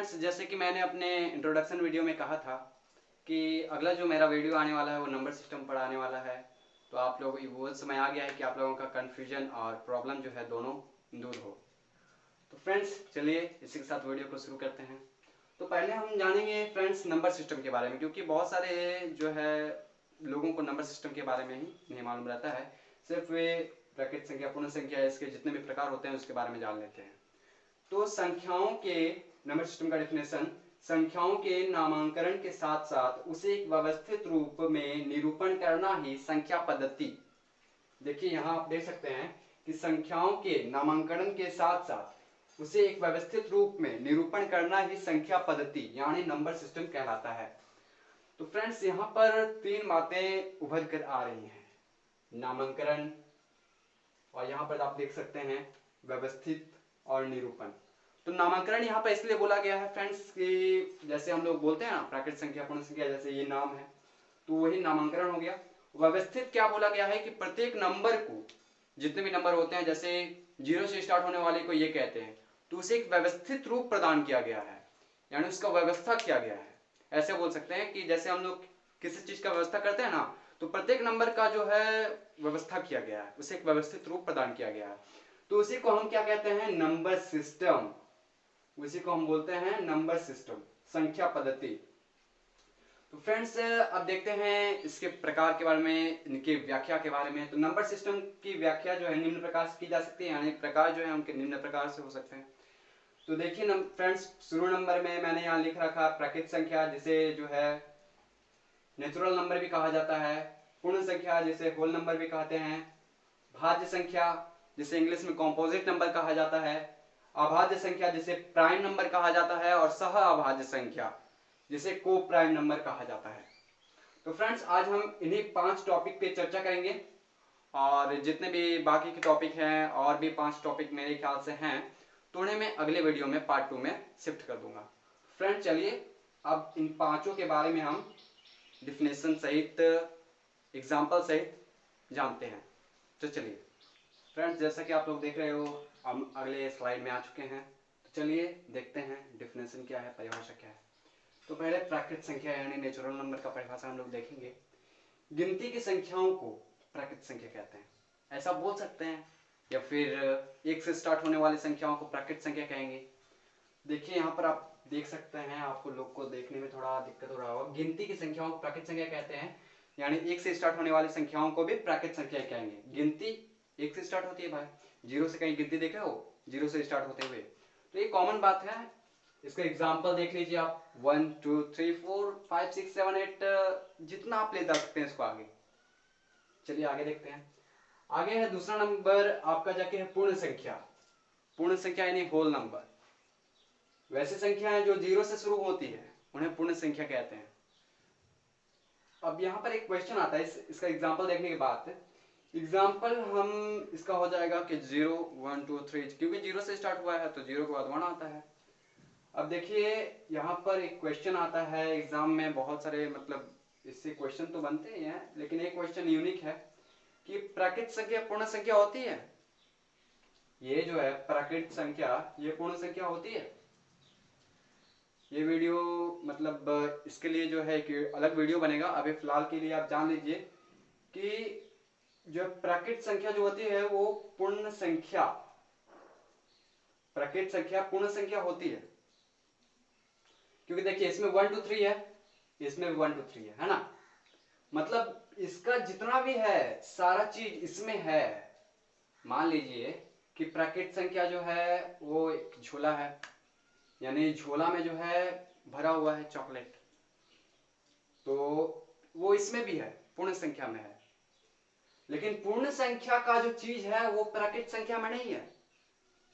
Friends, जैसे कि मैंने अपने इंट्रोडक्शन वीडियो में कहा था कि अगला जो मेरा वीडियो आने वाला है वो नंबर सिस्टम पर आने वाला है। तो आप लोग वो समय आ गया है कि आप लोगों का कन्फ्यूजन और प्रॉब्लम जो है दोनों दूर हो। तो फ्रेंड्स, चलिए इसी के साथ वीडियो को शुरू करते हैं। तो पहले हम जानेंगे फ्रेंड्स नंबर सिस्टम के बारे में, क्योंकि बहुत सारे जो है लोगों को नंबर सिस्टम के बारे में ही नहीं मालूम रहता है। सिर्फ वे ब्रैकेट संख्या, पूर्ण संख्या, इसके जितने भी प्रकार होते हैं उसके बारे में जान लेते हैं। तो संख्याओं के नंबर सिस्टम का डेफिनेशन: संख्याओं के नामांकन के साथ साथ उसे एक व्यवस्थित रूप में निरूपण करना ही संख्या पद्धति। देखिए यहाँ आप देख सकते हैं कि संख्याओं के नामांकन के साथ साथ उसे एक व्यवस्थित रूप में निरूपण करना ही संख्या पद्धति यानी नंबर सिस्टम कहलाता है। तो फ्रेंड्स, यहाँ पर तीन बातें उभर कर आ रही हैं: नामांकन, और यहाँ पर आप देख सकते हैं व्यवस्थित और निरूपण। तो नामांकन यहाँ पर इसलिए बोला गया है फ्रेंड्स कि जैसे हम लोग बोलते हैं ना प्राकृत संख्या, पूर्ण संख्या, जैसे ये नाम है तो वही नामांकन हो गया। व्यवस्थित क्या बोला गया है कि प्रत्येक नंबर को, जितने भी नंबर होते हैं, जैसे 0 से स्टार्ट होने वाले को ये कहते हैं, तो उसे एक व्यवस्थित रूप प्रदान किया गया है, यानी उसका व्यवस्था किया गया है। ऐसे बोल सकते हैं कि जैसे हम लोग किसी चीज का व्यवस्था करते हैं ना, तो प्रत्येक नंबर का जो है व्यवस्था किया गया है, उसे एक व्यवस्थित रूप प्रदान किया गया है। तो उसी को हम क्या कहते हैं? Number system. उसी को हम बोलते हैं नंबर सिस्टम, संख्या पद्धति। तो फ्रेंड्स, अब देखते हैं इसके प्रकार के बारे में, इनकी व्याख्या के बारे में। तो नंबर सिस्टम की व्याख्या जो है निम्न प्रकार से की जा सकती है, यानी प्रकार जो है उनके निम्न प्रकार से हो सकते हैं। तो देखिए फ्रेंड्स, शुरू नंबर में मैंने यहाँ लिख रखा प्राकृत संख्या, जिसे जो है नेचुरल नंबर भी कहा जाता है, पूर्ण संख्या जिसे होल नंबर भी कहते हैं, भाज्य संख्या जिसे इंग्लिश में कंपोजिट नंबर कहा जाता है, अभाज्य संख्या जिसे प्राइम नंबर कहा जाता है, और सह अभाज्य संख्या जिसे को प्राइम नंबर कहा जाता है। तो फ्रेंड्स, आज हम इन्हीं 5 टॉपिक पे चर्चा करेंगे, और जितने भी बाकी के टॉपिक हैं, और भी 5 टॉपिक मेरे ख्याल से हैं, तो उन्हें मैं अगले वीडियो में पार्ट 2 में शिफ्ट कर दूंगा। फ्रेंड्स, चलिए अब इन पांचों के बारे में हम डिफिनेशन सहित, एग्जाम्पल सहित जानते हैं। तो चलिए फ्रेंड्स, जैसा कि आप लोग देख रहे हो, हम अगले स्लाइड में आ चुके हैं। तो चलिए देखते हैं डिफिनेशन क्या है, परिभाषा क्या है। तो पहले प्राकृत संख्या यानी नेचुरल नंबर का परिभाषा हम लोग देखेंगे। गिनती की संख्याओं को प्राकृत संख्या कहते हैं, ऐसा बोल सकते हैं, या फिर 1 से स्टार्ट होने वाली संख्याओं को प्राकृत संख्या कहेंगे। देखिए यहाँ पर आप देख सकते हैं, आपको लोग को देखने में थोड़ा दिक्कत हो रहा होगा। गिनती की संख्याओं को प्राकृत संख्या कहते हैं, यानी 1 से स्टार्ट होने वाली संख्याओं को भी प्राकृत संख्या कहेंगे। गिनती 1 से स्टार्ट होती है भाई, 0 से कहीं गिनती देखे हो? 0 से स्टार्ट होते हुए, तो ये कॉमन बात है। इसका एग्जाम्पल देख लीजिए आप, 1 2 3 4 5 6 7 8, जितना आप ले जा सकते हैं इसको आगे। चलिए आगे देखते हैं। आगे है दूसरा नंबर आपका जाके है पूर्ण संख्या। पूर्ण संख्या यानी होल नंबर। वैसी संख्याएं जो 0 से शुरू होती है उन्हें पूर्ण संख्या कहते हैं। अब यहाँ पर एक क्वेश्चन आता है इसका एग्जाम्पल देखने के बाद। एग्जाम्पल हम इसका हो जाएगा कि 0 1 2 3, क्योंकि 0 से स्टार्ट हुआ है तो 0 के बाद 1 आता है। अब देखिए यहाँ पर एक क्वेश्चन आता है एग्जाम में, बहुत सारे मतलब इससे क्वेश्चन तो बनते ही हैं, लेकिन एक क्वेश्चन यूनिक है कि प्राकृत संख्या पूर्ण संख्या होती है? ये जो है प्राकृत संख्या, ये पूर्ण संख्या होती है? ये वीडियो मतलब इसके लिए जो है कि अलग वीडियो बनेगा। अभी फिलहाल के लिए आप जान लीजिए कि जो प्राकृत संख्या जो होती है वो पूर्ण संख्या, प्राकृत संख्या पूर्ण संख्या होती है। क्योंकि देखिए इसमें 1 2 3 है, इसमें 1 2 3 है ना, मतलब इसका जितना भी है सारा चीज इसमें है। मान लीजिए कि प्राकृत संख्या जो है वो एक झोला है, यानी झोला में जो है भरा हुआ है चॉकलेट, तो वो इसमें भी है, पूर्ण संख्या में है। लेकिन पूर्ण संख्या का जो चीज है वो प्राकृत संख्या में नहीं है।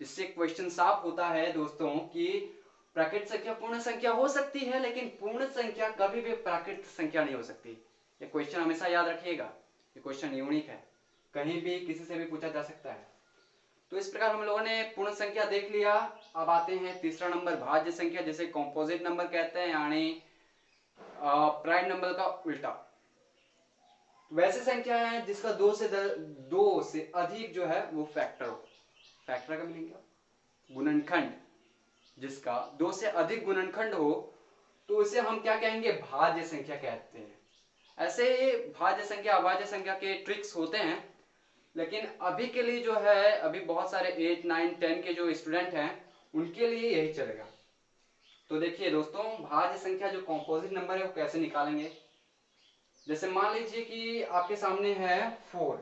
इससे क्वेश्चन साफ होता है दोस्तों कि प्राकृत संख्या पूर्ण संख्या हो सकती है, लेकिन पूर्ण संख्या कभी भी प्राकृत संख्या नहीं हो सकती। ये क्वेश्चन हमेशा याद रखिएगा, ये क्वेश्चन यूनिक है, कहीं भी किसी से भी पूछा जा सकता है। तो इस प्रकार हम लोगों ने पूर्ण संख्या देख लिया। अब आते हैं तीसरा नंबर, भाज्य संख्या, जिसे कंपोजिट नंबर कहते हैं, यानी प्राइम नंबर का उल्टा। वैसी संख्या है जिसका 2 से अधिक जो है वो फैक्टर हो। फैक्टर का मीनिंग क्या? गुणनखंड। जिसका 2 से अधिक गुणनखंड हो तो उसे हम क्या कहेंगे, भाज्य संख्या कहते हैं। ऐसे ही भाज्य संख्या अभाज्य संख्या के ट्रिक्स होते हैं, लेकिन अभी के लिए जो है, अभी बहुत सारे 8, 9, 10 के जो स्टूडेंट हैं उनके लिए यही चलेगा। तो देखिए दोस्तों, भाज्य संख्या जो कॉम्पोजिट नंबर है वो कैसे निकालेंगे। जैसे मान लीजिए कि आपके सामने है 4,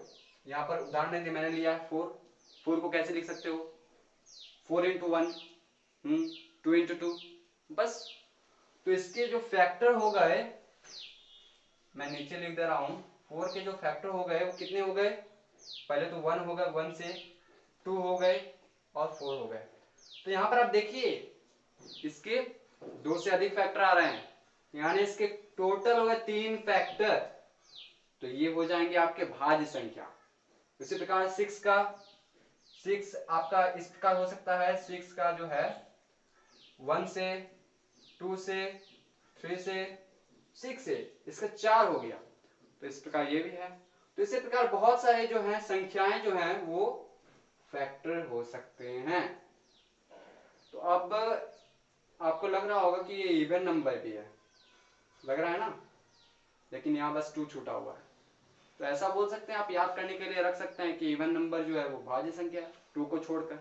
यहाँ पर उदाहरण मैंने लिया है 4 को कैसे लिख सकते हो, 4 इंटू 1, 2 इंटू 2, बस। तो इसके जो फैक्टर हो गए, मैं नीचे लिख दे रहा हूं, 4 के जो फैक्टर हो गए वो कितने हो गए, पहले तो 1 हो गए, 1 से 2 हो गए और 4 हो गए। तो यहां पर आप देखिए इसके 2 से अधिक फैक्टर आ रहे हैं, यानी इसके टोटल हो गए 3 फैक्टर, तो ये हो जाएंगे आपके भाज्य संख्या। उसी प्रकार 6 आपका इस प्रकार हो सकता है, 6 का जो है 1 से, 2 से, 3 से, 6 से, इसका 4 हो गया, तो इस प्रकार ये भी है। तो इसी प्रकार बहुत सारे जो है संख्याएं जो हैं वो फैक्टर हो सकते हैं। तो अब आपको लग रहा होगा कि ये इवन नंबर भी है, लग रहा है ना, लेकिन यहाँ बस 2 छूटा हुआ है। तो ऐसा बोल सकते हैं, आप याद करने के लिए रख सकते हैं कि इवन नंबर जो है वो भाज्य संख्या है 2 को छोड़कर।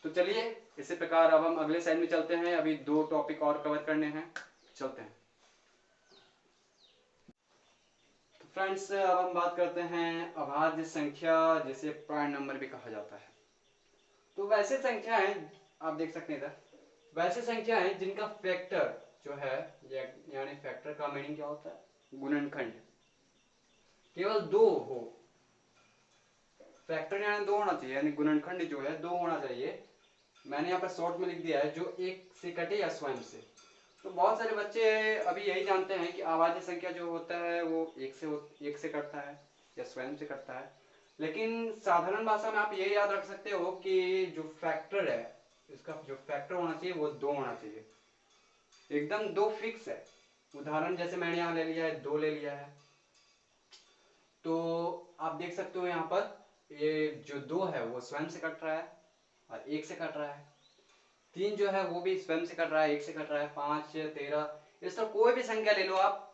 तो चलिए इसी प्रकार अब हम अगले साइड में चलते हैं, अभी 2 टॉपिक और कवर करने हैं, चलते हैं। तो फ्रेंड्स अब हम बात करते हैं अभाज्य संख्या, जिसे प्राइम नंबर भी कहा जाता है। तो वैसे संख्याएं आप देख सकते हैं इधर, वैसे संख्याएं जिनका फैक्टर जो है, यानी फैक्टर का मीनिंग क्या होता है, गुणनखंड केवल 2 हो, फैक्टर यानी 2 होना चाहिए, यानी गुणनखंड जो है 2 होना चाहिए। मैंने यहाँ पर शॉर्ट में लिख दिया है, जो 1 से कटे या स्वयं से। तो बहुत सारे बच्चे अभी यही जानते हैं कि अभाज्य संख्या जो होता है वो 1 से कटता है या स्वयं से कटता है, लेकिन साधारण भाषा में आप ये याद रख सकते हो कि जो फैक्टर है, इसका जो फैक्टर होना चाहिए वो 2 होना चाहिए, एकदम 2 फिक्स है। उदाहरण जैसे मैंने यहाँ ले लिया है, 2 ले लिया है, तो आप देख सकते हो यहाँ पर ये जो 2 है वो स्वयं से कट रहा है और 1 से कट रहा है, 3 जो है वो भी स्वयं से कट रहा है, 1 से कट रहा है, 5, 13, इस तरह कोई भी संख्या ले लो आप,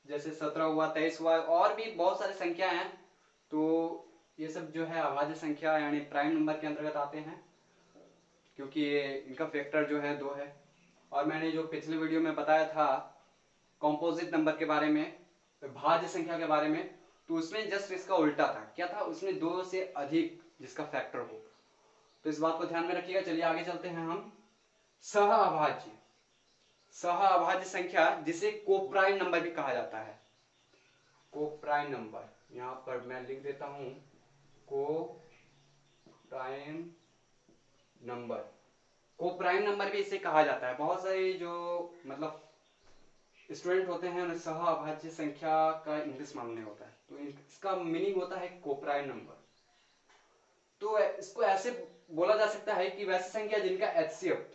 जैसे 17 हुआ, 23 हुआ, और भी बहुत सारी संख्या हैं। तो ये सब जो है अभाज्य संख्या यानी प्राइम नंबर के अंतर्गत आते हैं, क्योंकि इनका फैक्टर जो है 2 है। और मैंने जो पिछले वीडियो में बताया था कॉम्पोजिट नंबर के बारे में, भाज्य संख्या के बारे में, तो उसमें जस्ट इसका उल्टा था, क्या था, उसमें 2 से अधिक जिसका फैक्टर हो। तो इस बात को ध्यान में रखिएगा। चलिए आगे चलते हैं हम, सह अभाज्य, सह अभाज्य संख्या जिसे कोप्राइम नंबर भी कहा जाता है। कोप्राइम नंबर, यहां पर मैं लिख देता हूं, कोप्राइम नंबर, कोप्राइम नंबर भी इसे कहा जाता है। बहुत सारे जो मतलब स्टूडेंट होते हैं उन्हें सह अभाज्य संख्या का इंग्लिश मालूम नहीं होता है, तो इसका मीनिंग होता है कोप्राइम नंबर। तो इसको ऐसे बोला जा सकता है कि वैसी संख्या जिनका एचसीएफ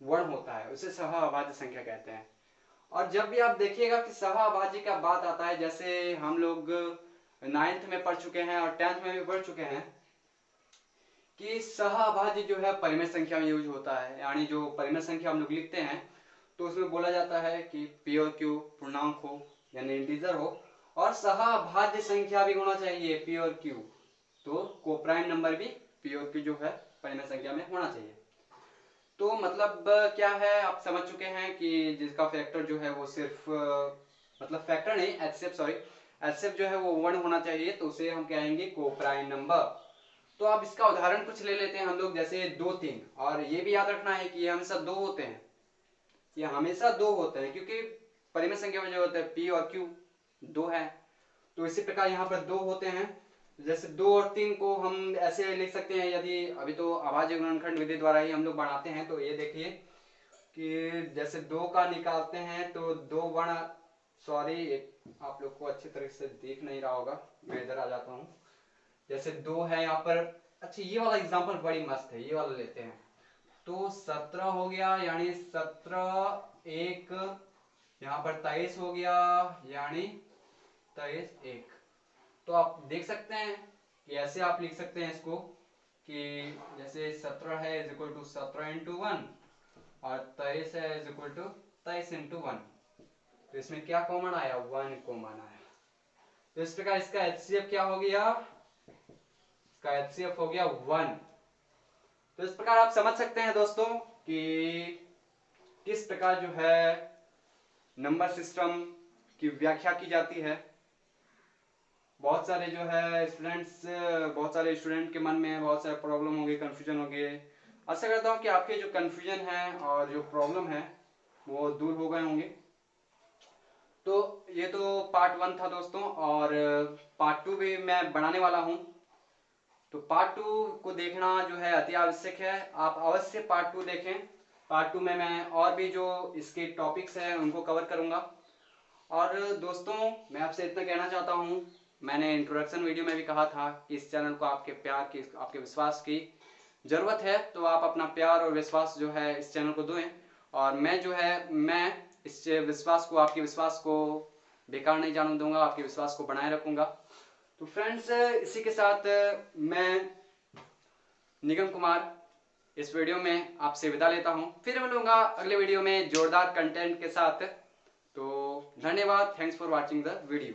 1 होता है उसे सह अभाज्य संख्या कहते हैं। और जब भी आप देखिएगा कि सह अभाज्य का बात आता है, जैसे हम लोग 9th में पढ़ चुके हैं और 10th में भी पढ़ चुके हैं कि सह अभाज्य जो है परिमेय संख्या में यूज होता है, यानी जो परिमेय संख्या हम लोग लिखते हैं तो उसमें बोला जाता है कि पी और क्यू पूर्णांक हो यानी इंटीजर हो, और सह अभाज्य संख्या भी होना चाहिए पी और क्यू, तो कोप्राइम नंबर भी पी और क्यू जो है परिमेय संख्या में होना चाहिए। तो मतलब क्या है, आप समझ चुके हैं कि जिसका फैक्टर जो है वो सिर्फ मतलब फैक्टर नहीं, एचसीएफ, सॉरी, एचसीएफ जो है वो 1 होना चाहिए, तो उसे हम कहेंगे कोप्राइम नंबर। तो अब इसका उदाहरण कुछ ले लेते हैं हम लोग, जैसे 2, 3, और ये भी याद रखना है कि ये हमेशा 2 होते हैं, ये हमेशा 2 होते हैं, क्योंकि परिमेय संख्या में जो होता है पी और क्यू 2 है। तो इसी प्रकार यहाँ पर 2 होते हैं। जैसे 2 और 3 को हम ऐसे लिख सकते हैं, यदि अभी तो अभाज्य गुणनखंड विधि द्वारा ही हम लोग बढ़ाते हैं, तो ये देखिए कि जैसे 2 का निकालते हैं तो 2 1, सॉरी आप लोग को अच्छी तरह से दिख नहीं रहा होगा, मैं इधर आ जाता हूँ। जैसे 2 है यहाँ पर, अच्छा ये वाला एग्जांपल बड़ी मस्त है, ये वाला लेते हैं। तो 17 हो गया, यानी 17 1, यहाँ पर 23 हो गया, यानी 23 1। तो आप देख सकते हैं कि ऐसे आप लिख सकते हैं इसको कि जैसे 17 है इज इक्वल टू 17 इंटू 1 और 23 है इज इक्वल टू 23 इंटू 1। तो इसमें क्या कॉमन आया? 1 कॉमन आया। तो इस प्रकार इसका एचसीएफ क्या हो गया? इसका एचसीएफ हो गया 1। तो इस प्रकार आप समझ सकते हैं दोस्तों कि किस प्रकार जो है नंबर सिस्टम की व्याख्या की जाती है। बहुत सारे जो है स्टूडेंट्स, बहुत सारे स्टूडेंट के मन में बहुत सारे प्रॉब्लम होंगे, कंफ्यूजन होंगे। आशा करता हूँ कि आपके जो कंफ्यूजन है और जो प्रॉब्लम है वो दूर हो गए होंगे। तो ये तो पार्ट 1 था दोस्तों, और पार्ट 2 भी मैं बनाने वाला हूँ। तो पार्ट 2 को देखना जो है अति आवश्यक है। आप अवश्य पार्ट 2 देखें। पार्ट 2 में मैं और भी जो इसके टॉपिक्स हैं उनको कवर करूँगा। और दोस्तों मैं आपसे इतना कहना चाहता हूँ, मैंने इंट्रोडक्शन वीडियो में भी कहा था कि इस चैनल को आपके प्यार की, आपके विश्वास की ज़रूरत है। तो आप अपना प्यार और विश्वास जो है इस चैनल को दें, और मैं इस विश्वास को, आपके विश्वास को बेकार नहीं जाने दूंगा, आपके विश्वास को बनाए रखूंगा। तो फ्रेंड्स, इसी के साथ मैं निगम कुमार इस वीडियो में आपसे विदा लेता हूं। फिर मिलूंगा अगले वीडियो में जोरदार कंटेंट के साथ। तो धन्यवाद, thanks for watching the video.